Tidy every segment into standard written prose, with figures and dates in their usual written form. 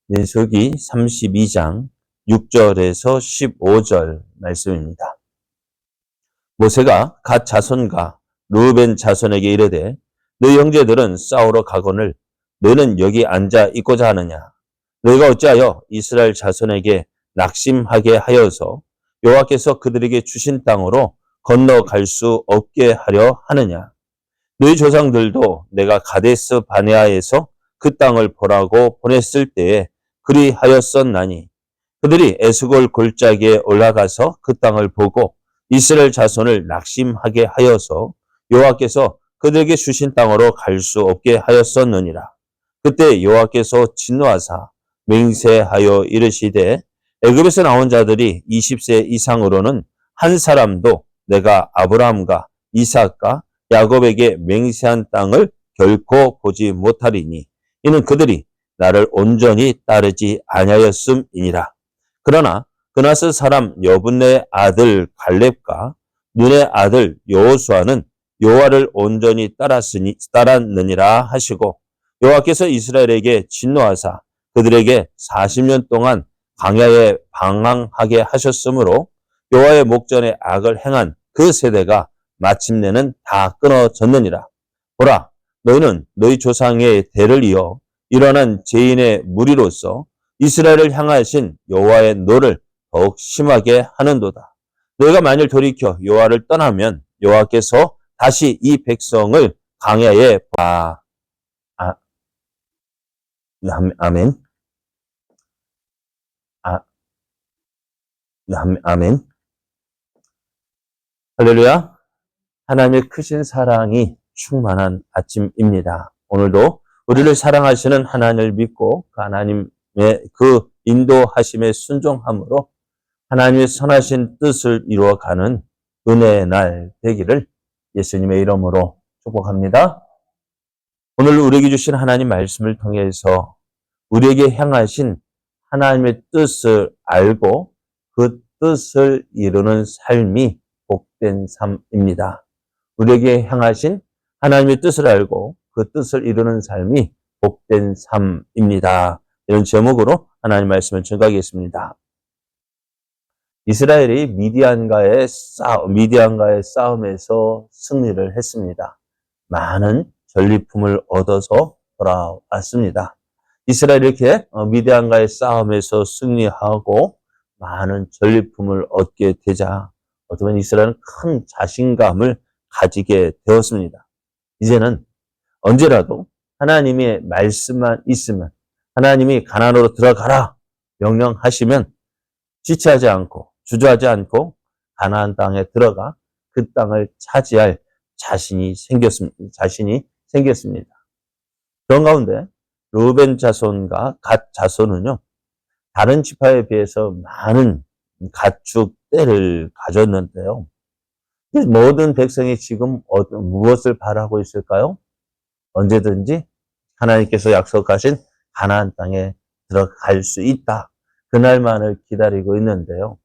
민수기 32장 6절에서 15절 말씀입니다. 모세가 갓 자손과 르우벤 자손에게 이르되 너희 형제들은 싸우러 가거늘 너희는 여기 앉아 있고자 하느냐. 너희가 어찌하여 이스라엘 자손에게 낙심하게 하여서 여호와께서 그들에게 주신 땅으로 건너갈 수 없게 하려 하느냐. 너희 조상들도 내가 가데스 바네아에서 그 땅을 보라고 보냈을 때에 그리하였었나니 그들이 에스골 골짜기에 올라가서 그 땅을 보고 이스라엘 자손을 낙심하게 하여서 여호와께서 그들에게 주신 땅으로 갈 수 없게 하였었느니라. 그때 여호와께서 진노하사 맹세하여 이르시되 애굽에서 나온 자들이 20세 이상으로는 한 사람도 내가 아브라함과 이삭과 야곱에게 맹세한 땅을 결코 보지 못하리니 이는 그들이 나를 온전히 따르지 아니하였음이니라. 그러나 그나스 사람 여분네의 아들 갈렙과 눈의 아들 여호수아는 여호와를 온전히 따랐느니라 하시고 여호와께서 이스라엘에게 진노하사 그들에게 40년 동안 광야에 방황하게 하셨으므로 여호와의 목전에 악을 행한 그 세대가 마침내는 다 끊어졌느니라. 보라, 너희는 너희 조상의 대를 이어 일어난 죄인의 무리로서 이스라엘을 향하신 여호와의 노를 더욱 심하게 하는도다. 너희가 만일 돌이켜 여호와를 떠나면 여호와께서 다시 이 백성을 광야에 아멘. 아멘. 할렐루야. 하나님의 크신 사랑이 충만한 아침입니다. 오늘도 우리를 사랑하시는 하나님을 믿고 그 하나님의 그 인도하심에 순종함으로 하나님의 선하신 뜻을 이루어가는 은혜의 날 되기를 예수님의 이름으로 축복합니다. 오늘 우리에게 주신 하나님 말씀을 통해서 우리에게 향하신 하나님의 뜻을 알고 그 뜻을 이루는 삶이 복된 삶입니다. 우리에게 향하신 하나님의 뜻을 알고 그 뜻을 이루는 삶이 복된 삶입니다. 이런 제목으로 하나님 말씀을 증거하겠습니다. 이스라엘이 미디안과의 싸움에서 승리를 했습니다. 많은 전리품을 얻어서 돌아왔습니다. 이스라엘이 이렇게 미디안과의 싸움에서 승리하고 많은 전리품을 얻게 되자 어쩌면 이스라엘은 큰 자신감을 가지게 되었습니다. 이제는 언제라도 하나님의 말씀만 있으면 하나님이 가나안으로 들어가라 명령하시면 지체하지 않고 주저하지 않고 가나안 땅에 들어가 그 땅을 차지할 자신이 생겼습니다. 그런 가운데 르우벤 자손과 갓 자손은요, 다른 지파에 비해서 많은 가축 떼를 가졌는데요. 모든 백성이 지금 무엇을 바라고 있을까요? 언제든지 하나님께서 약속하신 가나안 땅에 들어갈 수 있다. 그날만을 기다리고 있는데요.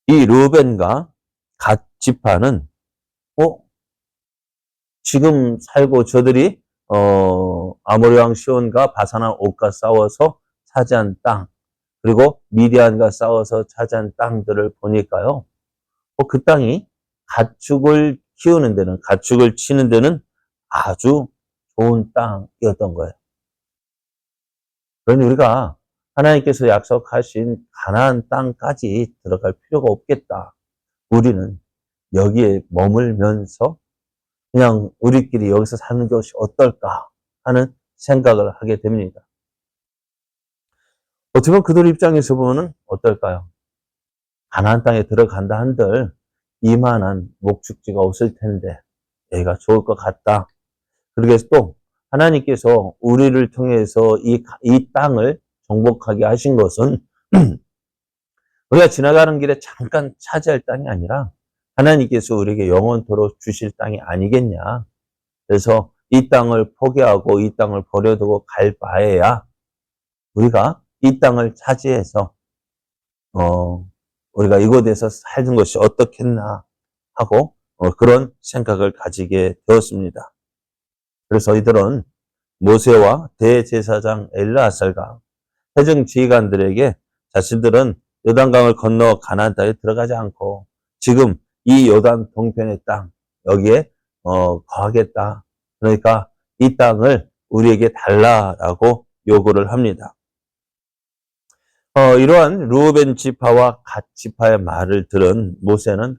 이 르우벤과 갓 지파는 지금 살고 저들이 아모리 왕 시온과 바산왕 옥과 싸워서 차지한 땅, 그리고 미디안과 싸워서 차지한 땅들을 보니까요. 그 땅이 가축을 키우는 데는, 가축을 치는 데는 아주 좋은 땅이었던 거예요. 그러니 우리가 하나님께서 약속하신 가나안 땅까지 들어갈 필요가 없겠다. 우리는 여기에 머물면서 그냥 우리끼리 여기서 사는 것이 어떨까 하는 생각을 하게 됩니다. 어떻게 보면 그들 입장에서 보면 어떨까요? 가나안 땅에 들어간다 한들 이만한 목축지가 없을 텐데 여기가 좋을 것 같다. 그러게 또 하나님께서 우리를 통해서 이 땅을 정복하게 하신 것은 우리가 지나가는 길에 잠깐 차지할 땅이 아니라 하나님께서 우리에게 영원토록 주실 땅이 아니겠냐. 그래서 이 땅을 포기하고 이 땅을 버려두고 갈 바에야 우리가 이 땅을 차지해서 우리가 이곳에서 살는 것이 어떻겠나 하고 그런 생각을 가지게 되었습니다. 그래서 이들은 모세와 대제사장 엘르아살과 해정 지휘관들에게 자신들은 요단강을 건너 가나안 땅에 들어가지 않고 지금 이 요단 동편의 땅 여기에 거하겠다. 그러니까 이 땅을 우리에게 달라라고 요구를 합니다. 이러한 루벤 지파와 갓 지파의 말을 들은 모세는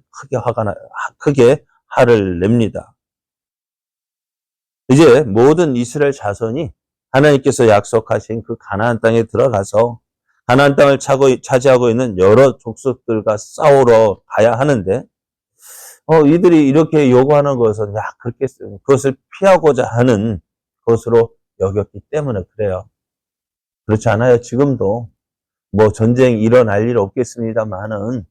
크게 화를 냅니다. 이제 모든 이스라엘 자손이 하나님께서 약속하신 그 가나안 땅에 들어가서 가나안 땅을 차지하고 있는 여러 족속들과 싸우러 가야 하는데 이들이 이렇게 요구하는 것은 그것을 피하고자 하는 것으로 여겼기 때문에 그래요. 그렇지 않아요? 지금도 뭐 전쟁이 일어날 일 없겠습니다만은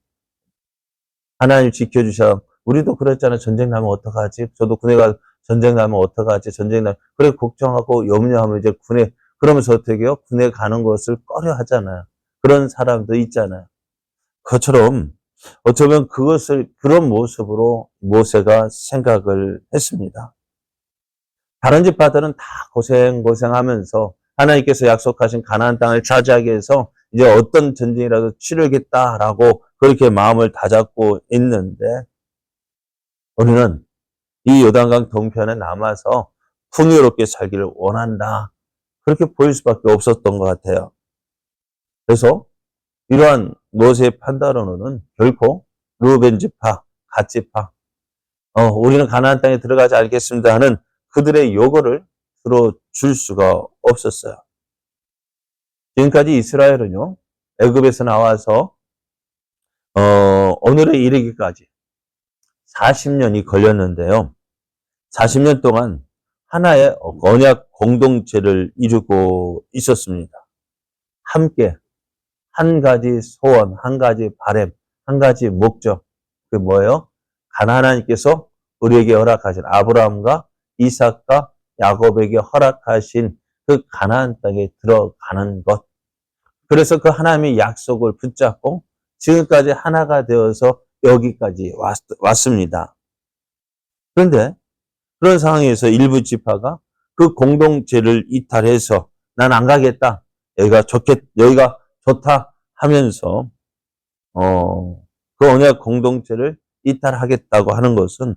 하나님 지켜주셔. 우리도 그랬잖아요. 전쟁 나면 어떡하지? 저도 군에 가 전쟁 나면 어떡하지? 그래 걱정하고 염려하면 이제 그러면서 어떻게 해요? 군에 가는 것을 꺼려 하잖아요. 그런 사람도 있잖아요. 그것처럼 어쩌면 그런 모습으로 모세가 생각을 했습니다. 다른 지파들은 다 고생하면서 하나님께서 약속하신 가나안 땅을 차지하기 위해서 이제 어떤 전쟁이라도 치르겠다라고 그렇게 마음을 다잡고 있는데 우리는 이 요단강 동편에 남아서 풍요롭게 살기를 원한다. 그렇게 보일 수밖에 없었던 것 같아요. 그래서 이러한 모세의 판단으로는 결코 루벤 지파, 갓 지파, 우리는 가나안 땅에 들어가지 않겠습니다 하는 그들의 요구를 들어줄 수가 없었어요. 지금까지 이스라엘은요, 애굽에서 나와서 오늘에 이르기까지 40년이 걸렸는데요. 40년 동안 하나의 언약 공동체를 이루고 있었습니다. 함께 한 가지 소원, 한 가지 바람, 한 가지 목적. 그게 뭐예요? 하나님께서 우리에게 허락하신 아브라함과 이삭과 야곱에게 허락하신 그 가나안 땅에 들어가는 것. 그래서 그 하나님의 약속을 붙잡고 지금까지 하나가 되어서 여기까지 왔습니다. 그런데 그런 상황에서 일부 지파가 그 공동체를 이탈해서 난 안 가겠다. 여기가 좋다 하면서 그 언약 공동체를 이탈하겠다고 하는 것은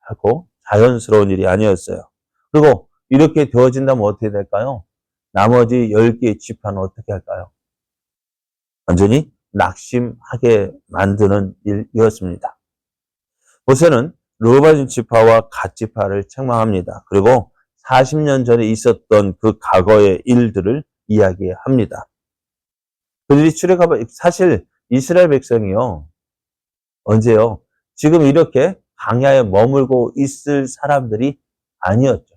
결코 자연스러운 일이 아니었어요. 그리고 이렇게 되어진다면 어떻게 될까요? 나머지 10개의 지파는 어떻게 할까요? 완전히 낙심하게 만드는 일이었습니다. 모세는 르우벤 지파와 갓 지파를 책망합니다. 그리고 40년 전에 있었던 그 과거의 일들을 이야기합니다. 그들이 출애굽을 사실 이스라엘 백성이요. 언제요? 지금 이렇게 광야에 머물고 있을 사람들이 아니었죠.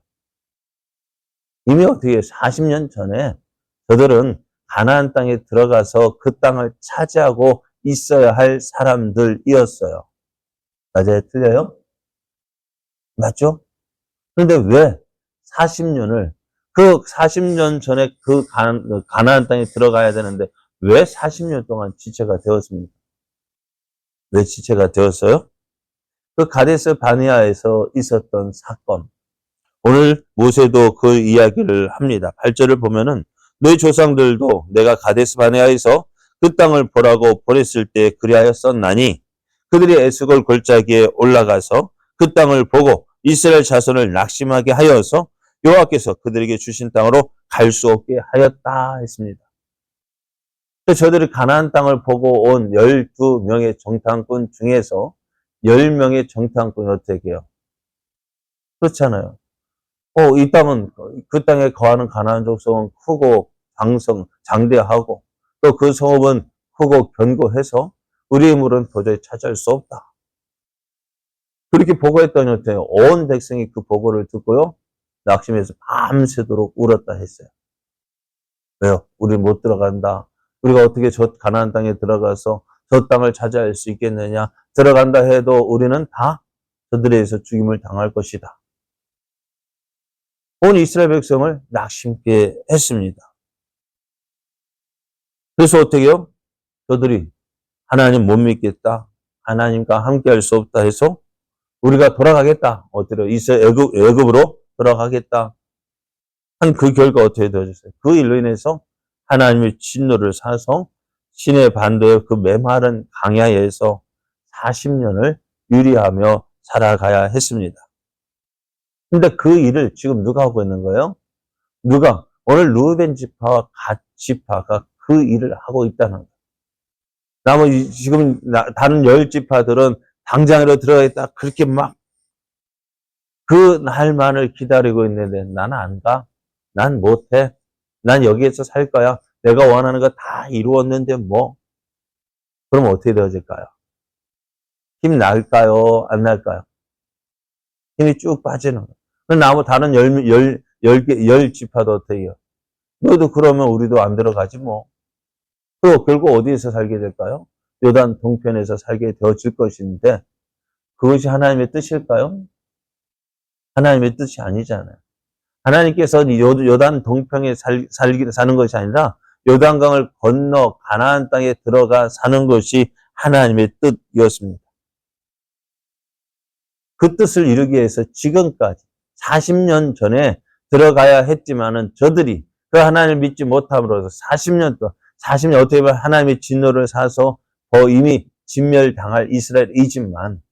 이미 어떻게 40년 전에 저들은 가나안 땅에 들어가서 그 땅을 차지하고 있어야 할 사람들이었어요. 맞아요? 틀려요? 맞죠? 그런데 왜 40년을 그 40년 전에 그 가나안 땅에 들어가야 되는데 왜 40년 동안 지체가 되었습니까? 왜 지체가 되었어요? 그 가데스 바네아에서 있었던 사건. 오늘 모세도 그 이야기를 합니다. 8절을 보면은 너희 조상들도 내가 가데스 바네아에서 그 땅을 보라고 보냈을 때 그리하였었나니 그들이 에스골 골짜기에 올라가서 그 땅을 보고 이스라엘 자손을 낙심하게 하여서 여호와께서 그들에게 주신 땅으로 갈 수 없게 하였다 했습니다. 저들이 가나안 땅을 보고 온 12명의 정탐꾼 중에서 10명의 정탐꾼이 어떻게 해요? 그렇잖아요. 이 땅은, 그 땅에 거하는 가나안 족속은 크고 장대하고 또 그 성읍은 크고 견고해서 우리 힘으로는 도저히 차지할 수 없다. 그렇게 보고했더니 어때요? 온 백성이 그 보고를 듣고요. 낙심해서 밤새도록 울었다 했어요. 왜요? 우리 못 들어간다. 우리가 어떻게 저 가나안 땅에 들어가서 저 땅을 차지할 수 있겠느냐. 들어간다 해도 우리는 다 저들에 의해서 죽임을 당할 것이다. 온 이스라엘 백성을 낙심케 했습니다. 그래서 어떻게 해요? 저들이 하나님 못 믿겠다. 하나님과 함께 할 수 없다 해서 우리가 돌아가겠다. 애굽으로 돌아가겠다. 한 그 결과 어떻게 되어졌어요? 그 일로 인해서 하나님의 진노를 사서 시내 반도의 그 메마른 광야에서 40년을 유리하며 살아가야 했습니다. 근데 그 일을 지금 누가 하고 있는 거예요? 누가? 오늘 루벤 지파와 갓 지파가 그 일을 하고 있다는 거예요. 나머지 지금 다른 10지파들은 당장으로 들어가겠다. 그렇게 막 그 날만을 기다리고 있는데 나는 안 가. 난 못해. 난 여기에서 살 거야. 내가 원하는 거 다 이루었는데 뭐. 그럼 어떻게 되어질까요? 힘 날까요? 안 날까요? 힘이 쭉 빠지는 거예요. 나무 다른 10지파도 어떻게 해요? 너도 그러면 우리도 안 들어가지 뭐. 그리고 결국 어디에서 살게 될까요? 요단 동편에서 살게 되어질 것인데 그것이 하나님의 뜻일까요? 하나님의 뜻이 아니잖아요. 하나님께서 요단 동편에 사는 것이 아니라 요단강을 건너 가나안 땅에 들어가 사는 것이 하나님의 뜻이었습니다. 그 뜻을 이루기 위해서 지금까지 40년 전에 들어가야 했지만은 저들이 그 하나님을 믿지 못함으로써 40년 동안 40년 어떻게 보면 하나님의 진노를 사서 이미 진멸당할 이스라엘이지만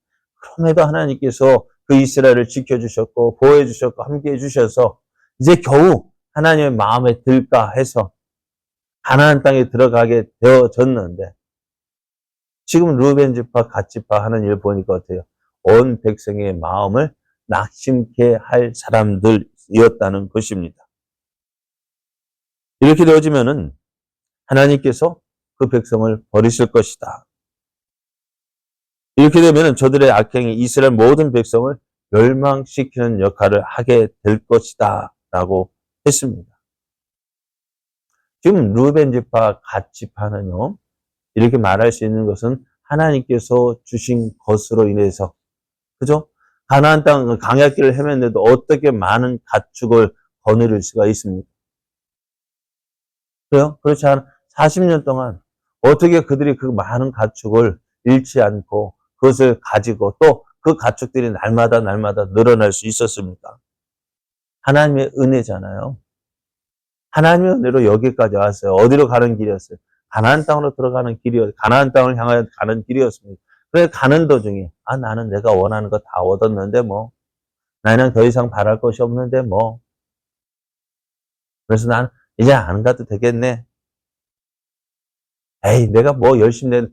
그럼에도 하나님께서 그 이스라엘을 지켜주셨고 보호해주셨고 함께해 주셔서 이제 겨우 하나님의 마음에 들까 해서 가나안 땅에 들어가게 되어졌는데 지금 루벤 지파, 갓 지파 하는 일 보니까 어때요? 온 백성의 마음을 낙심케 할 사람들이었다는 것입니다. 이렇게 되어지면은 하나님께서 그 백성을 버리실 것이다. 이렇게 되면은 저들의 악행이 이스라엘 모든 백성을 멸망시키는 역할을 하게 될 것이다 라고 했습니다. 지금 루벤 지파, 갓 지파는요, 이렇게 말할 수 있는 것은 하나님께서 주신 것으로 인해서, 그죠? 가나안 땅 광야길을 헤맸는데도 어떻게 많은 가축을 거느릴 수가 있습니까? 그래요? 그렇지 않아? 40년 동안 어떻게 그들이 그 많은 가축을 잃지 않고 그것을 가지고 또 그 가축들이 날마다 늘어날 수 있었습니까? 하나님의 은혜잖아요. 하나님의 은혜로 여기까지 왔어요. 어디로 가는 길이었어요? 가나안 땅으로 들어가는 길이었어요. 가나안 땅을 향하여 가는 길이었습니다. 그래서 가는 도중에 나는 내가 원하는 거 다 얻었는데 뭐 나는 더 이상 바랄 것이 없는데 뭐 그래서 난 이제 안 가도 되겠네. 에이 내가 뭐 열심히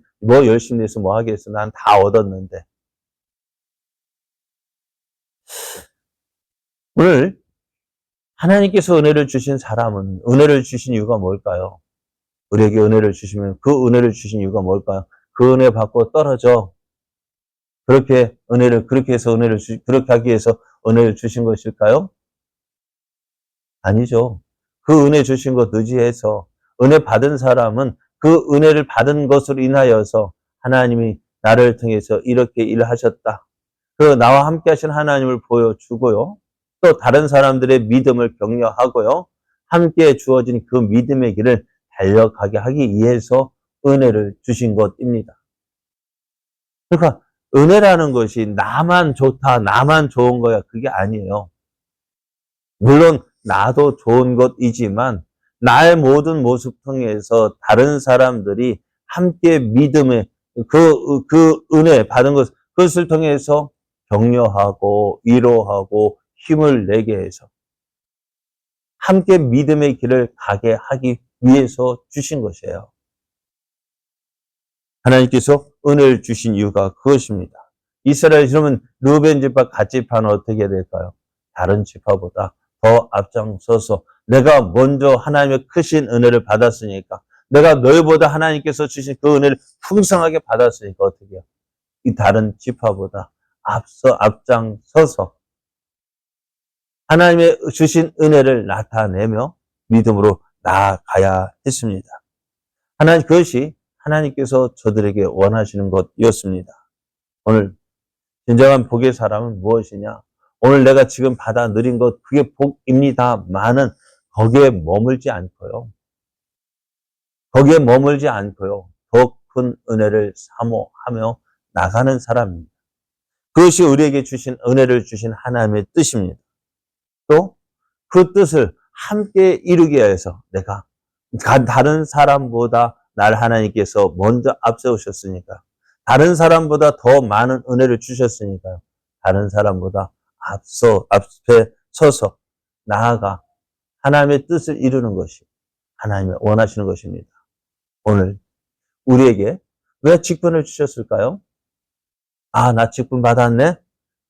내서 뭐 하겠어. 난 다 얻었는데. 오늘 하나님께서 은혜를 주신 사람은 은혜를 주신 이유가 뭘까요? 우리에게 은혜를 주시면 그 은혜를 주신 이유가 뭘까요? 그 은혜 받고 떨어져. 그렇게 해서 그렇게 하기 위해서 은혜를 주신 것일까요? 아니죠. 그 은혜 주신 것 의지해서 은혜 받은 사람은 그 은혜를 받은 것으로 인하여서 하나님이 나를 통해서 이렇게 일하셨다. 그 나와 함께 하신 하나님을 보여주고요. 또 다른 사람들의 믿음을 격려하고요. 함께 주어진 그 믿음의 길을 달려가게 하기 위해서 은혜를 주신 것입니다. 그러니까 은혜라는 것이 나만 좋다, 나만 좋은 거야. 그게 아니에요. 물론 나도 좋은 것이지만 나의 모든 모습 통해서 다른 사람들이 함께 믿음의 그 은혜 받은 그것을 통해서 격려하고 위로하고 힘을 내게 해서 함께 믿음의 길을 가게 하기 위해서 주신 것이에요. 하나님께서 은혜를 주신 이유가 그것입니다. 이스라엘 그러면 루벤 지파, 갓 지파는 어떻게 될까요? 다른 지파보다 더 앞장서서 내가 먼저 하나님의 크신 은혜를 받았으니까 내가 너희보다 하나님께서 주신 그 은혜를 풍성하게 받았으니까 어떻게 해요? 이 다른 지파보다 앞장서서 하나님의 주신 은혜를 나타내며 믿음으로 나아가야 했습니다. 그것이 하나님께서 저들에게 원하시는 것이었습니다. 오늘 진정한 복의 사람은 무엇이냐? 오늘 내가 지금 받아 누린 것 그게 복입니다만은 거기에 머물지 않고요. 더 큰 은혜를 사모하며 나가는 사람입니다. 그것이 우리에게 주신 은혜를 주신 하나님의 뜻입니다. 또 그 뜻을 함께 이루기 위해서 내가 다른 사람보다 날 하나님께서 먼저 앞세우셨으니까. 다른 사람보다 더 많은 은혜를 주셨으니까요. 다른 사람보다 앞에 서서 나아가 하나님의 뜻을 이루는 것이 하나님이 원하시는 것입니다. 오늘 우리에게 왜 직분을 주셨을까요? 나 직분 받았네?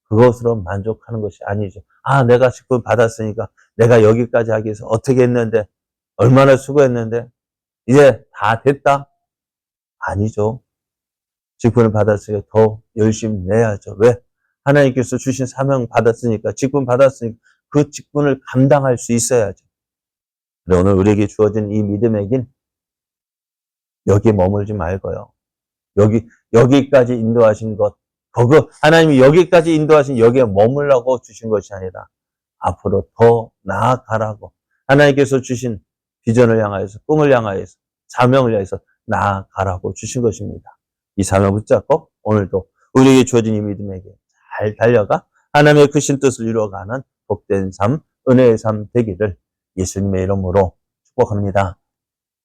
그것으로 만족하는 것이 아니죠. 내가 직분 받았으니까 내가 여기까지 하기 위해서 어떻게 했는데, 얼마나 수고했는데, 이제 다 됐다? 아니죠. 직분을 받았으니까 더 열심히 내야죠. 왜? 하나님께서 주신 사명 받았으니까, 직분 받았으니까 그 직분을 감당할 수 있어야죠. 오늘 우리에게 주어진 이 믿음의 길, 여기에 머물지 말고요. 여기까지 인도하신 것, 하나님이 여기까지 인도하신 여기에 머물라고 주신 것이 아니라 앞으로 더 나아가라고 하나님께서 주신 비전을 향하여서, 꿈을 향하여서, 사명을 향해서 나아가라고 주신 것입니다. 이 사명을 붙잡고 오늘도 우리에게 주어진 이 믿음에게 잘 달려가 하나님의 크신 뜻을 이루어가는 복된 삶, 은혜의 삶 되기를 예수님의 이름으로 축복합니다.